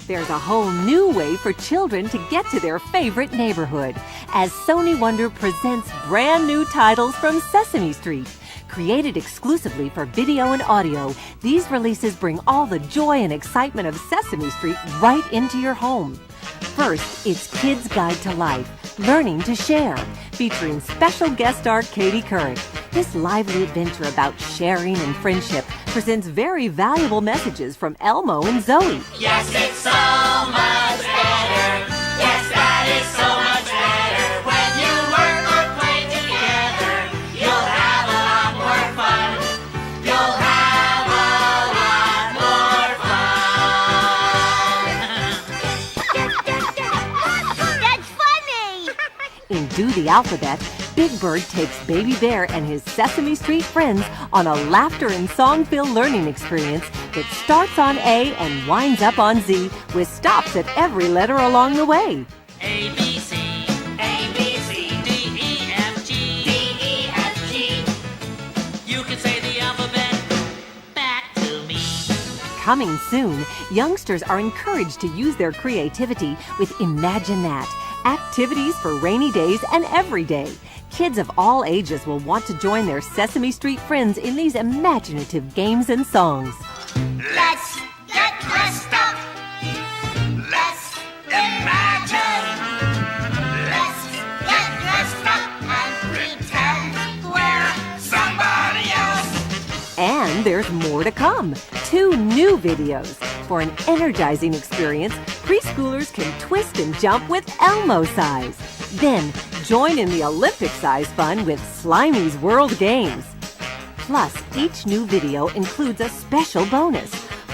There's a whole new way for children to get to their favorite neighborhood as Sony Wonder presents brand new titles from Sesame Street. Created exclusively for video and audio, these releases bring all the joy and excitement of Sesame Street right into your home. First, it's Kids Guide to Life, Learning to Share, featuring special guest star Katie Couric. This lively adventure about sharing and friendship presents very valuable messages from Elmo and Zoe. Yes, it's so much better. Yes, that is so much better. When you work or play together, you'll have a lot more fun. You'll have a lot more fun. That's funny! In Do the Alphabet, Big Bird takes Baby Bear and his Sesame Street friends on a laughter and song-filled learning experience that starts on A and winds up on Z with stops at every letter along the way. A, B, C, A, B, C, D, E, F, G, D, E, F, G. You can say the alphabet back to me. Coming soon, youngsters are encouraged to use their creativity with Imagine That, activities for rainy days and every day. Kids of all ages will want to join their Sesame Street friends in these imaginative games and songs. Let's get dressed up. Let's imagine. Let's get dressed up and pretend we're somebody else. And there's more to come. 2 new videos. For an energizing experience, preschoolers can twist and jump with Elmo size. Then, join in the Olympic-size fun with Slimy's World Games. Plus, each new video includes a special bonus,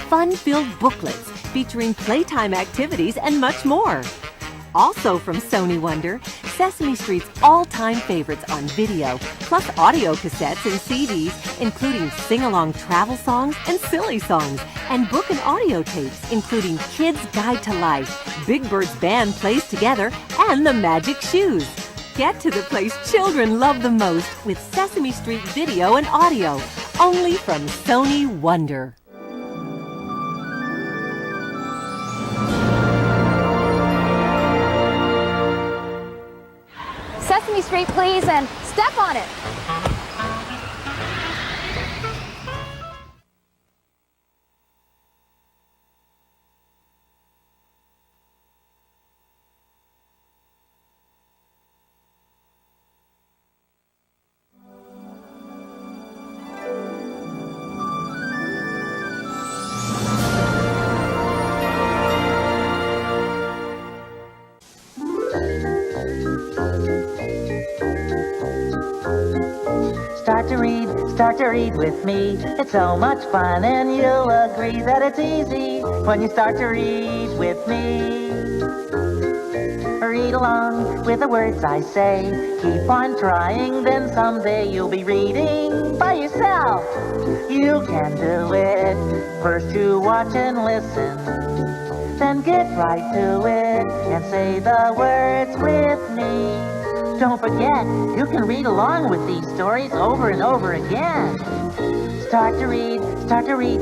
fun-filled booklets featuring playtime activities and much more. Also from Sony Wonder, Sesame Street's all-time favorites on video, plus audio cassettes and CDs, including sing-along travel songs and silly songs, and book and audio tapes, including Kids Guide to Life, Big Bird's Band Plays Together, and The Magic Shoes. Get to the place children love the most with Sesame Street video and audio, only from Sony Wonder. Sesame Street, please, and step on it. Start to read with me. It's so much fun and you'll agree that it's easy when you start to read with me. Read along with the words I say. Keep on trying, then someday you'll be reading by yourself. You can do it. First you watch and listen, then get right to it and say the words with me. Don't forget, you can read along with these stories over and over again. Start to read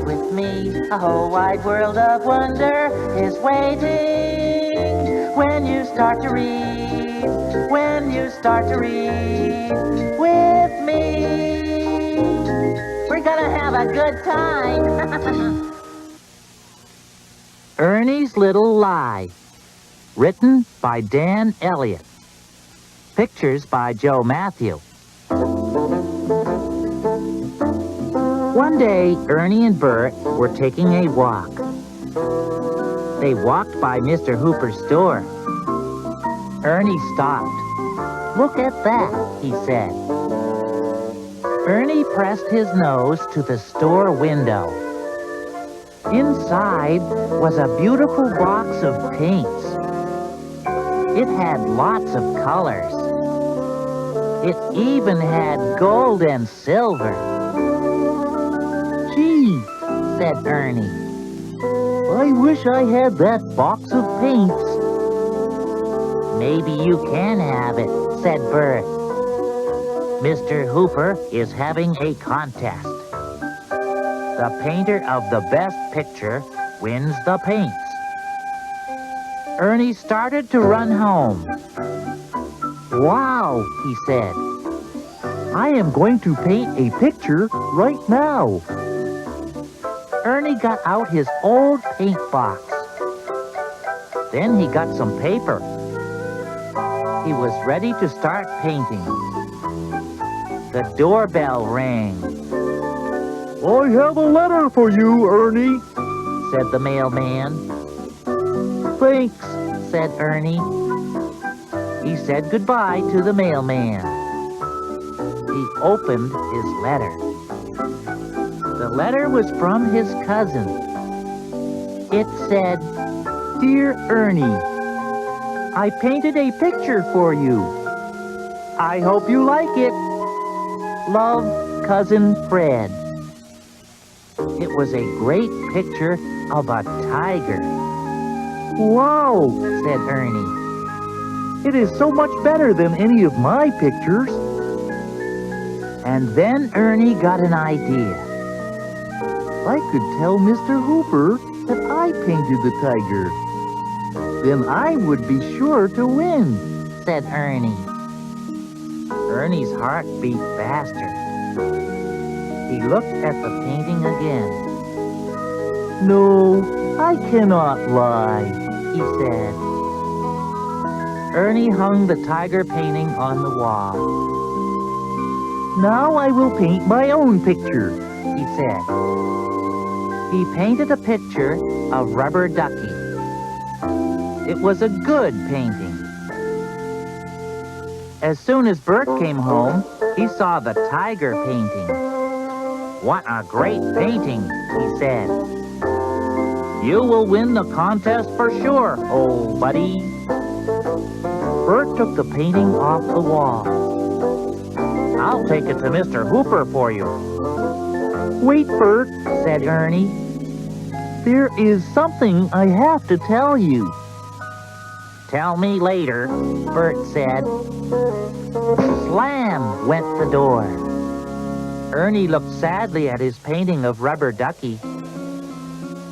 with me. A whole wide world of wonder is waiting. When you start to read with me, we're gonna have a good time. Ernie's Little Lie, written by Dan Elliott. Pictures by Joe Matthew. One day, Ernie and Bert were taking a walk. They walked by Mr. Hooper's store. Ernie stopped. "Look at that," he said. Ernie pressed his nose to the store window. Inside was a beautiful box of paints. It had lots of colors. It even had gold and silver. "Gee," said Ernie, "I wish I had that box of paints." "Maybe you can have it," said Bert. "Mr. Hooper is having a contest. The painter of the best picture wins the paints. Ernie started to run home. "Wow," he said. "I am going to paint a picture right now." Ernie got out his old paint box. Then he got some paper. He was ready to start painting. The doorbell rang. "I have a letter for you, Ernie," said the mailman. "Thanks," said Ernie. He said goodbye to the mailman. He opened his letter. The letter was from his cousin. It said, "Dear Ernie, I painted a picture for you. I hope you like it. Love, Cousin Fred." It was a great picture of a tiger. "Wow," said Ernie. "it is so much better than any of my pictures." And then Ernie got an idea. "I could tell Mr. Hooper that I painted the tiger. Then I would be sure to win," said Ernie. Ernie's heart beat faster. He looked at the painting again. "No, I cannot lie," he said. Ernie hung the tiger painting on the wall. "Now I will paint my own picture," he said. He painted a picture of Rubber Ducky. It was a good painting. As soon as Bert came home, he saw the tiger painting. "What a great painting," he said. "You will win the contest for sure, old buddy." Bert took the painting off the wall. "I'll take it to Mr. Hooper for you." "Wait, Bert," said Ernie. "there is something I have to tell you." "Tell me later," Bert said. Slam went the door. Ernie looked sadly at his painting of Rubber Ducky.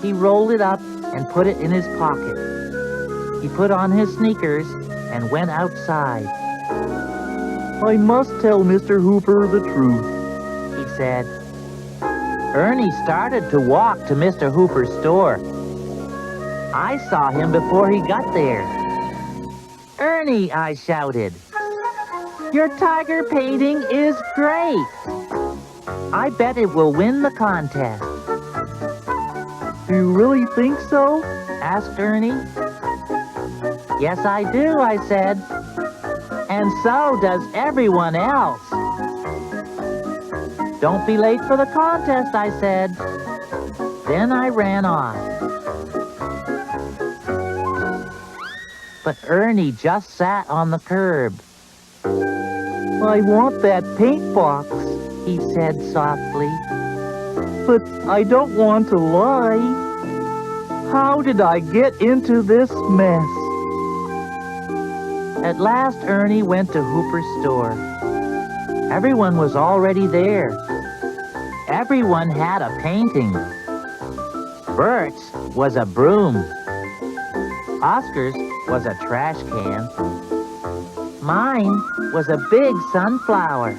He rolled it up and put it in his pocket. He put on his sneakers and went outside. "I must tell Mr. Hooper the truth," he said. Ernie started to walk to Mr. Hooper's store. I saw him before he got there. "Ernie," I shouted, "your tiger painting is great. I bet it will win the contest." "Do you really think so?" asked Ernie. "Yes, I do," I said. "And so does everyone else." "Don't be late for the contest," I said. Then I ran off. But Ernie just sat on the curb. "I want that paint box," he said softly. "but I don't want to lie. How did I get into this mess?" At last Ernie went to Hooper's store. Everyone was already there. Everyone had a painting. Bert's was a broom. Oscar's was a trash can. Mine was a big sunflower.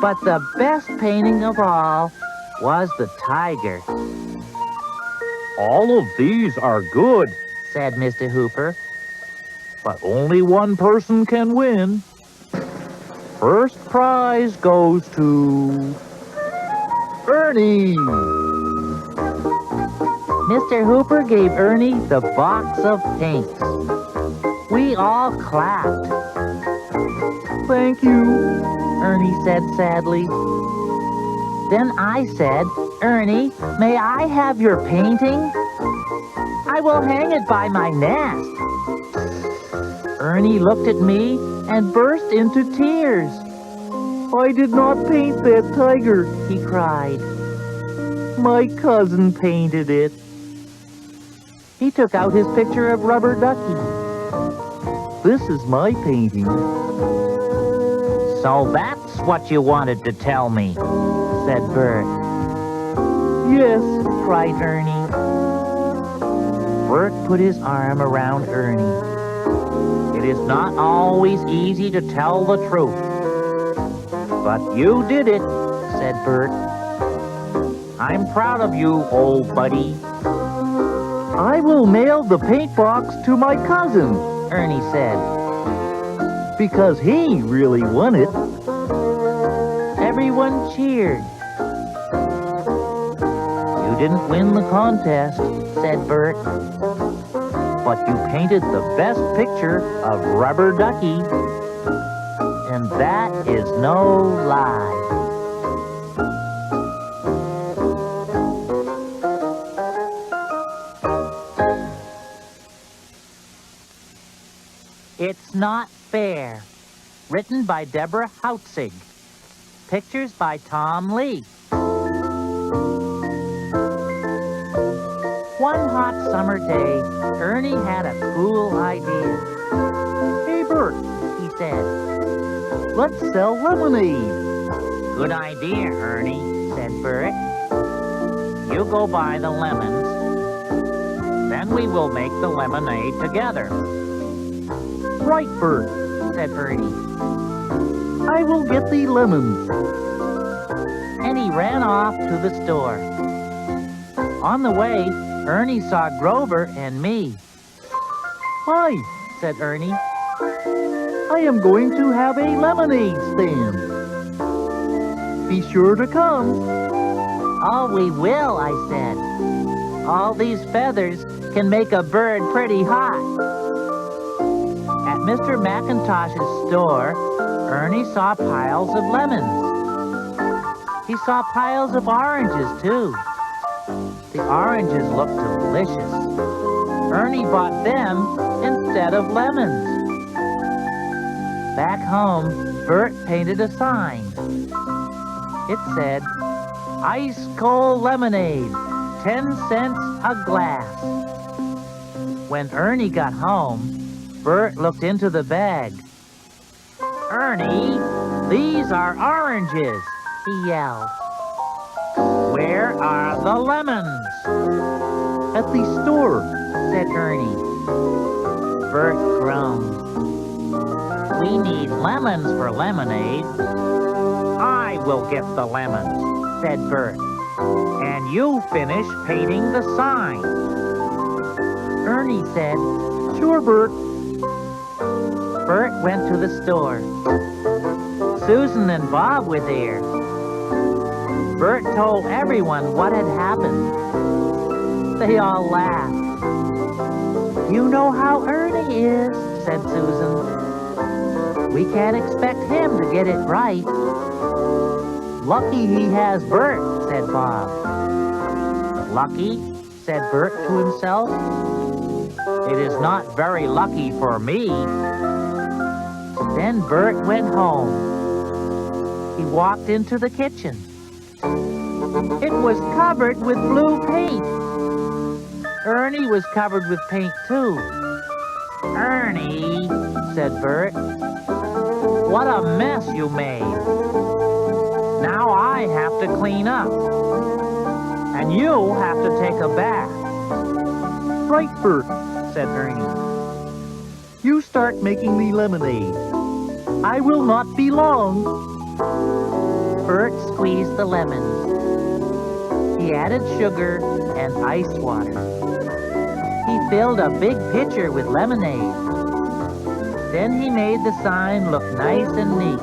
But the best painting of all was the tiger. "All of these are good," said Mr. Hooper. "but only one person can win. First prize goes to Ernie." Mr. Hooper gave Ernie the box of paints. We all clapped. "Thank you," Ernie said sadly. Then I said, "Ernie, may I have your painting? I will hang it by my nest." Ernie looked at me and burst into tears. "I did not paint that tiger," he cried. "My cousin painted it." He took out his picture of Rubber Ducky. "This is my painting." "So that's what you wanted to tell me," said Bert. "Yes," cried Ernie. Bert put his arm around Ernie. It is not always easy to tell the truth. But you did it, said Bert. I'm proud of you, old buddy. I will mail the paint box to my cousin, Ernie said. because he really won it. Everyone cheered. You didn't win the contest, said Bert. But you painted the best picture of Rubber Ducky. And that is no lie. It's Not Fair, written by Deborah Hautzig. Pictures by Tom Lee. One hot summer day, Ernie had a cool idea. Hey, Bert, He said, let's sell lemonade. "Good idea, Ernie," said Bert. "You go buy the lemons. Then we will make the lemonade together," Right, Bert. said Ernie. I will get the lemons. And he ran off to the store. On the way, Ernie saw Grover and me. Hi, Said Ernie, I am going to have a lemonade stand. Be sure to come. "Oh, we will," I said. "All these feathers can make a bird pretty hot." At Mr. McIntosh's store, Ernie saw piles of lemons. He saw piles of oranges, too. The oranges looked delicious. Ernie bought them instead of lemons. Back home, Bert painted a sign. It said, "Ice cold lemonade, 10 cents a glass." When Ernie got home, Bert looked into the bag. "Ernie, these are oranges," he yelled. "Where are the lemons?" At the store. said Ernie. Bert groaned. "We need lemons for lemonade." "I will get the lemons," said Bert. "And you finish painting the sign." Ernie said, Sure, Bert. Bert went to the store. Susan and Bob were there. Bert told everyone what had happened. They all laughed. "You know how Ernie is," said Susan. "We can't expect him to get it right." "Lucky he has Bert," said Bob. "Lucky?" said Bert to himself. "It is not very lucky for me." Then Bert went home. He walked into the kitchen. It was covered with blue paint. Ernie was covered with paint, too. "Ernie," said Bert, "what a mess you made. Now I have to clean up. And you have to take a bath." Right, Bert. said Ernie. You start making the lemonade. I will not be long. Bert squeezed the lemons. He added sugar and ice water. He filled a big pitcher with lemonade. Then he made the sign look nice and neat.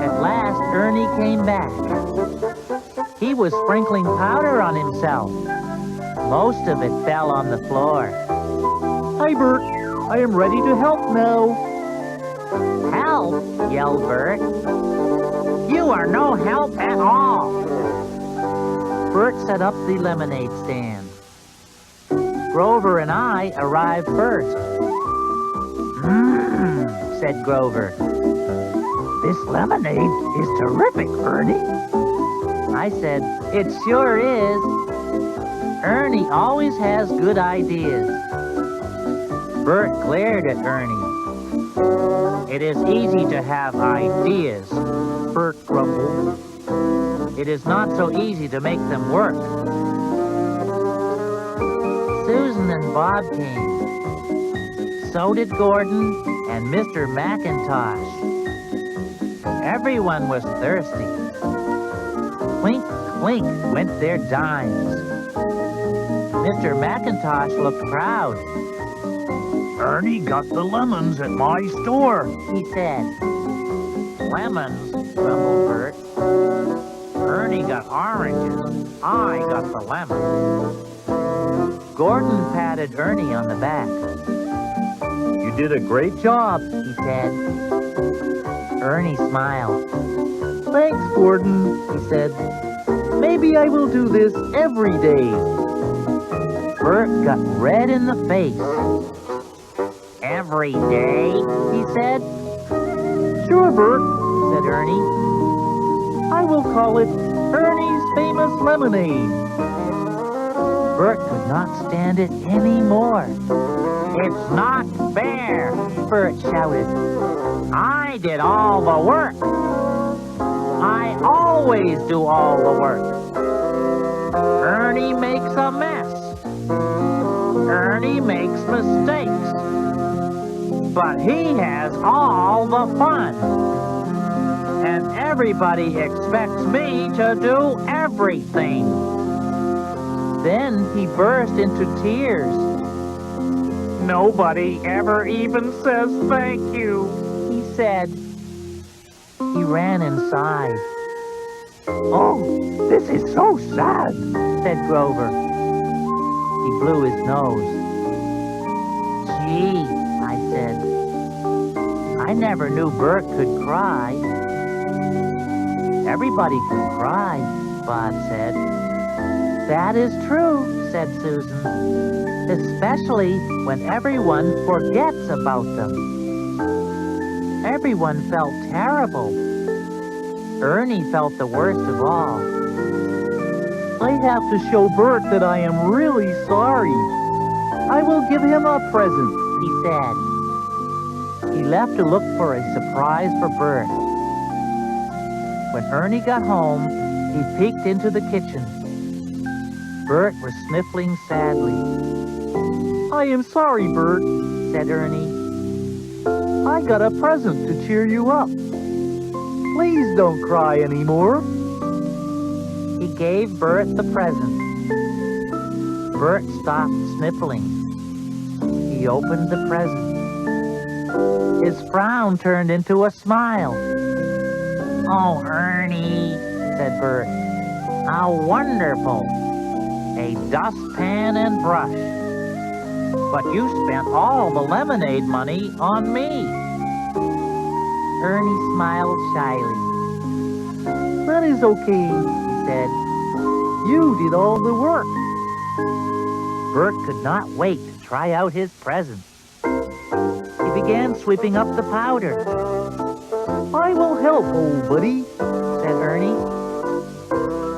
At last, Ernie came back. He was sprinkling powder on himself. Most of it fell on the floor. Hi, Bert. I am ready to help now. "Help!" yelled Bert. "You are no help at all." Bert set up the lemonade stand. Grover and I arrived first. Said Grover. "This lemonade is terrific, Ernie." I said, "It sure is." Ernie always has good ideas. Bert glared at Ernie. "It is easy to have ideas," Bert grumbled. "It is not so easy to make them work." Susan and Bob came. So did Gordon and Mr. McIntosh. Everyone was thirsty. Clink, clink went their dimes. Mr. McIntosh looked proud. Ernie got the lemons at my store. He said. Lemons, grumbled Bert. Ernie got oranges. I got the lemons. Gordon patted Ernie on the back. You did a great job. He said. Ernie smiled. Thanks, Gordon, he said. Maybe I will do this every day. Bert got red in the face. Every day, he said. Sure, Bert, Said Ernie. I will call it Ernie's Famous Lemonade. Bert could not stand it anymore. It's not fair, Bert shouted. I did all the work. I always do all the work. Ernie makes a mess. Ernie makes mistakes. But he has all the fun. And everybody expects me to do everything. Then he burst into tears. Nobody ever even says thank you, he said. He ran inside. Oh, this is so sad, Said Grover. He blew his nose. Gee, I said. I never knew Bert could cry. Everybody can cry, Bob said. That is true, said Susan. Especially when everyone forgets about them. Everyone felt terrible. Ernie felt the worst of all. I have to show Bert that I am really sorry. I will give him a present. He said. He left to look for a surprise for Bert. When Ernie got home, he peeked into the kitchen. Bert was sniffling sadly. I am sorry, Bert. Said Ernie. I got a present to cheer you up. Please don't cry anymore. He gave Bert the present. Bert stopped sniffling. He opened the present. His frown turned into a smile. Oh, Ernie, said Bert. How wonderful. A dustpan and brush. But you spent all the lemonade money on me. Ernie smiled shyly. That is okay, He said. you did all the work. Bert could not wait to try out his present. He began sweeping up the powder. I will help, old buddy. Said Ernie.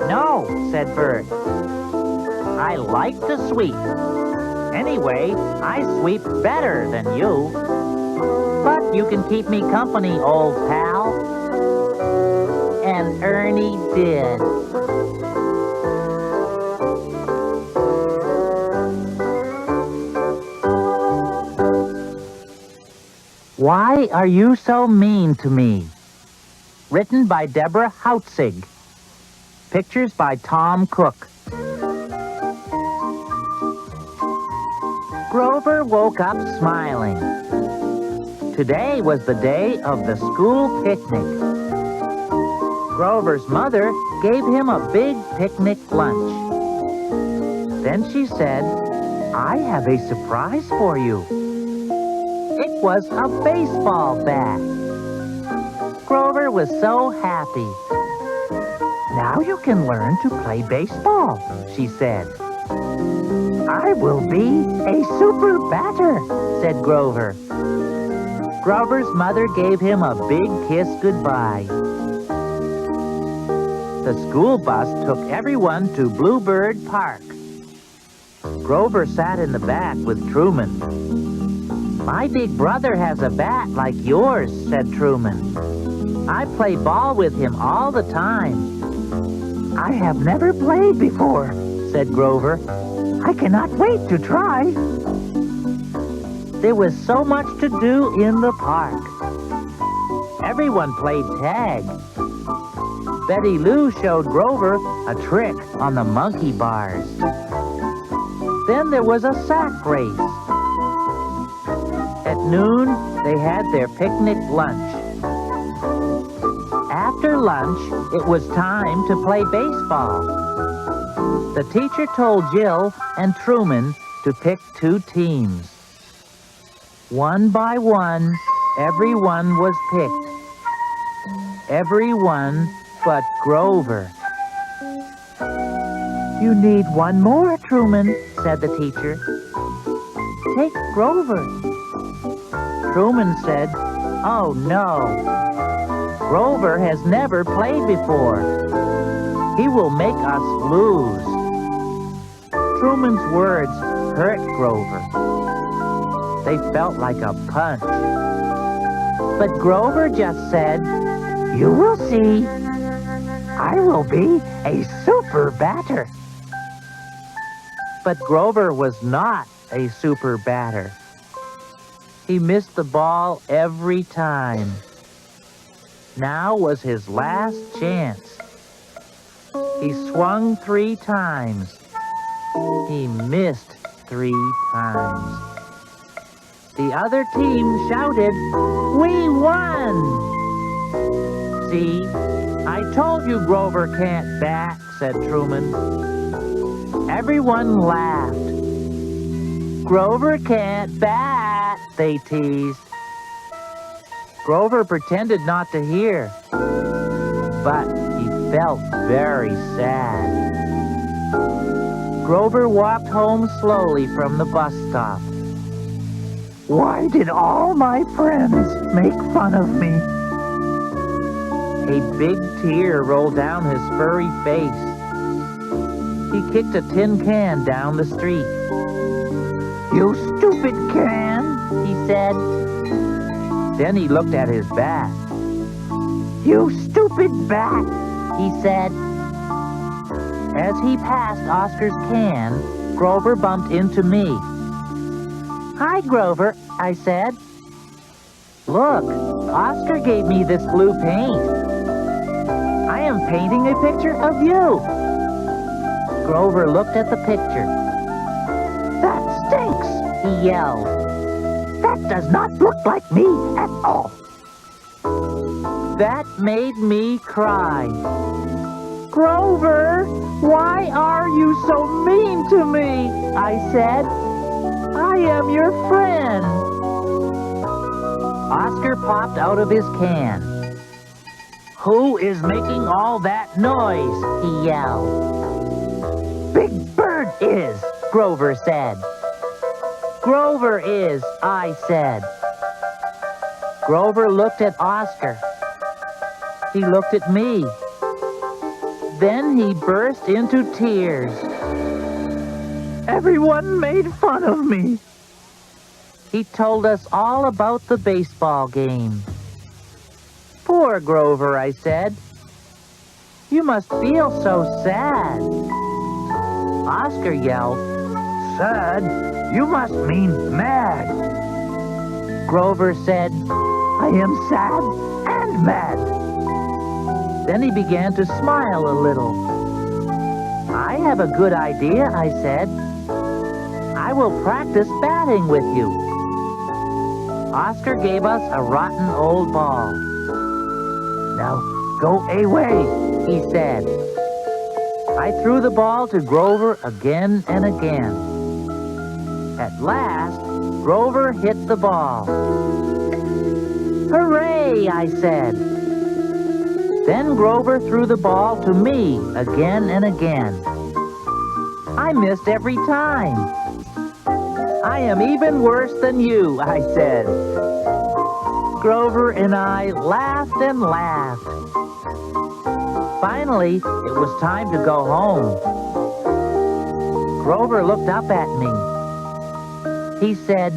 No, said Bert. I like to sweep. Anyway, I sweep better than you. But you can keep me company, old pal. And Ernie did. Why Are You So Mean to Me? Written by Deborah Hautzig. Pictures by Tom Cook. Grover woke up smiling. Today was the day of the school picnic. Grover's mother gave him a big picnic lunch. Then she said, I have a surprise for you. It was a baseball bat. Grover was so happy. Now you can learn to play baseball, she said. I will be a super batter, said Grover. Grover's mother gave him a big kiss goodbye. The school bus took everyone to Bluebird Park. Grover sat in the back with Truman. My big brother has a bat like yours, said Truman. I play ball with him all the time. I have never played before, said Grover. I cannot wait to try. There was so much to do in the park. Everyone played tag. Betty Lou showed Grover a trick on the monkey bars. Then there was a sack race. At noon, they had their picnic lunch. After lunch, it was time to play baseball. The teacher told Jill and Truman to pick 2 teams. One by one, everyone was picked. Everyone but Grover. You need one more, Truman, said the teacher. Take Grover. Truman said, oh no. Grover has never played before. He will make us lose. Truman's words hurt Grover. They felt like a punch. But Grover just said, you will see. I will be a super batter. But Grover was not a super batter. He missed the ball every time. Now was his last chance. He swung 3 times. He missed 3 times. The other team shouted, we won! See, I told you Grover can't bat, said Truman. Everyone laughed. Grover can't bat, they teased. Grover pretended not to hear, but he felt very sad. Grover walked home slowly from the bus stop. Why did all my friends make fun of me? A big tear rolled down his furry face. He kicked a tin can down the street. You stupid can, he said. Then he looked at his bat. You stupid bat, he said. As he passed Oscar's can, Grover bumped into me. Hi, Grover, I said. Look, Oscar gave me this blue paint. I am painting a picture of you. Grover looked at the picture. That stinks, he yelled. That does not look like me at all. That made me cry. Grover, why are you so mean to me? I said. I am your friend. Oscar popped out of his can. Who is making all that noise? He yelled. Big Bird is, Grover said. Grover is, I said. Grover looked at Oscar. He looked at me. Then he burst into tears. Everyone made fun of me. He told us all about the baseball game. Poor Grover, I said. You must feel so sad. Oscar yelled, Sad? You must mean mad. Grover said, I am sad and mad. Then he began to smile a little. I have a good idea, I said. I will practice batting with you. Oscar gave us a rotten old ball. Now, go away, he said. I threw the ball to Grover again and again. At last, Grover hit the ball. Hooray, I said. Then Grover threw the ball to me again and again. I missed every time. I am even worse than you, I said. Grover and I laughed and laughed. Finally, it was time to go home. Grover looked up at me. He said,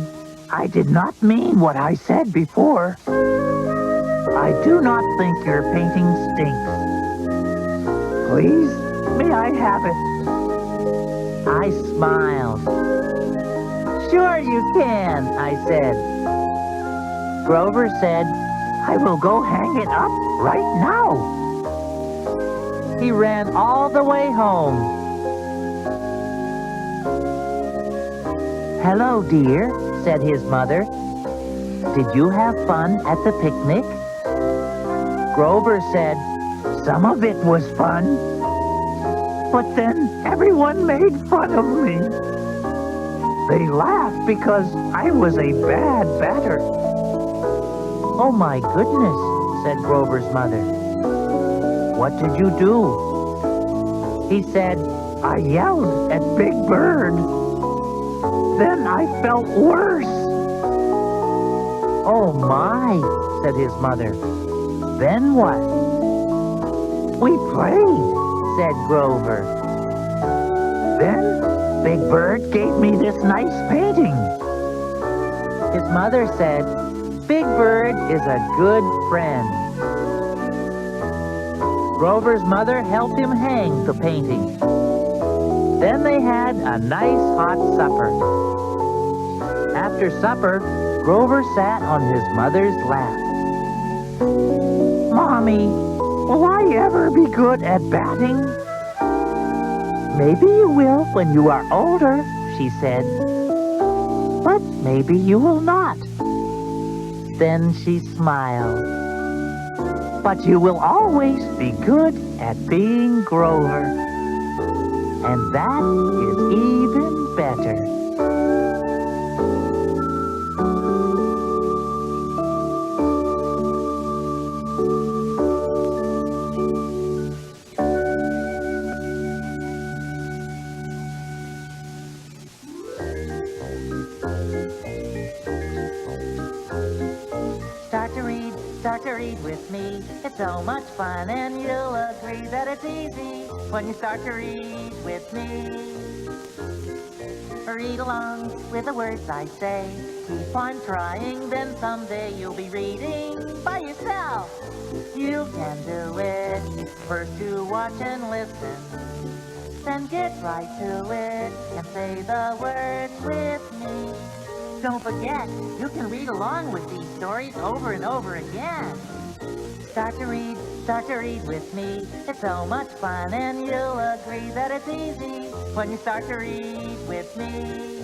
I did not mean what I said before. I do not think your painting stinks. Please, may I have it? I smiled. Sure you can, I said. Grover said, I will go hang it up right now. He ran all the way home. Hello, dear, said his mother. Did you have fun at the picnic? Grover said, some of it was fun. But then everyone made fun of me. They laughed because I was a bad batter. Oh my goodness, said Grover's mother. What did you do? He said, I yelled at Big Bird. Then I felt worse. Oh my, said his mother. Then what? We played, said Grover. Then Big Bird gave me this nice painting. His mother said, Big Bird is a good friend. Grover's mother helped him hang the painting. Then they had a nice hot supper. After supper, Grover sat on his mother's lap. Mommy, will I ever be good at batting? Maybe you will when you are older, she said. But maybe you will not. Then she smiled. But you will always be good at being Grover. And that is even better. Start to read with me. It's so much fun and you'll agree that it's easy when you start to read with me. Read along with the words I say. Keep on trying, then someday you'll be reading by yourself. You can do it. First you watch and listen, then get right to it and say the words with me. Don't forget, you can read along with these stories over and over again. Start to read with me. It's so much fun and you'll agree that it's easy when you start to read with me.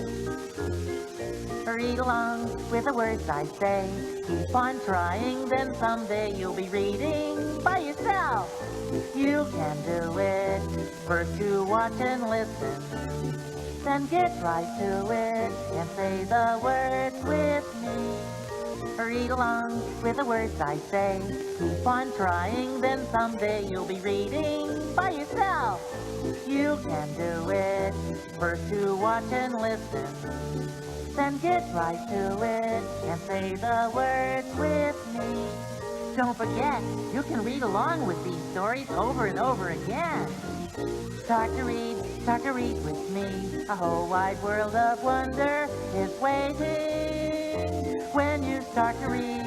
Read along with the words I say. Keep on trying, then someday you'll be reading by yourself. You can do it. First you watch and listen, then get right to it and say the words with me. Read along with the words I say. Keep on trying, then someday you'll be reading by yourself. You can do it. First you watch and listen, then get right to it and say the words with me. Don't forget, you can read along with these stories over and over again. Start to read with me. A whole wide world of wonder is waiting when you start to read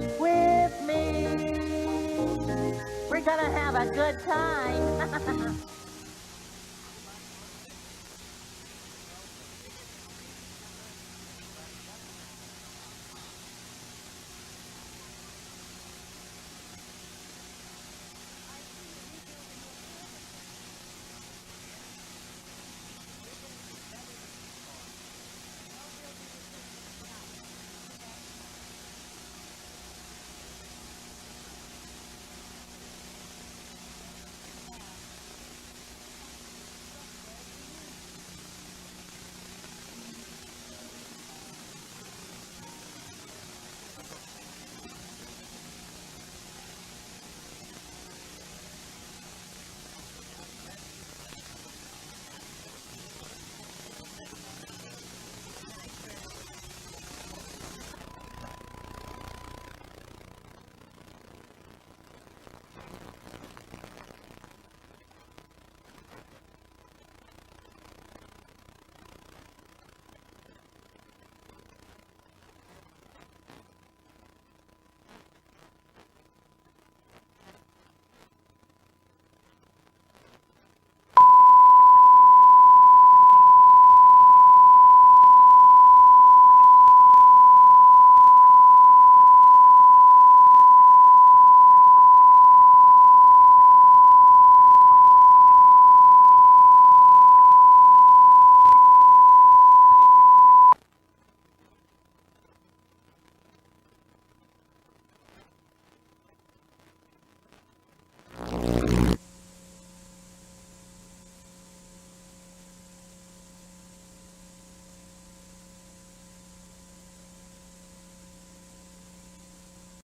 with me. We're gonna have a good time.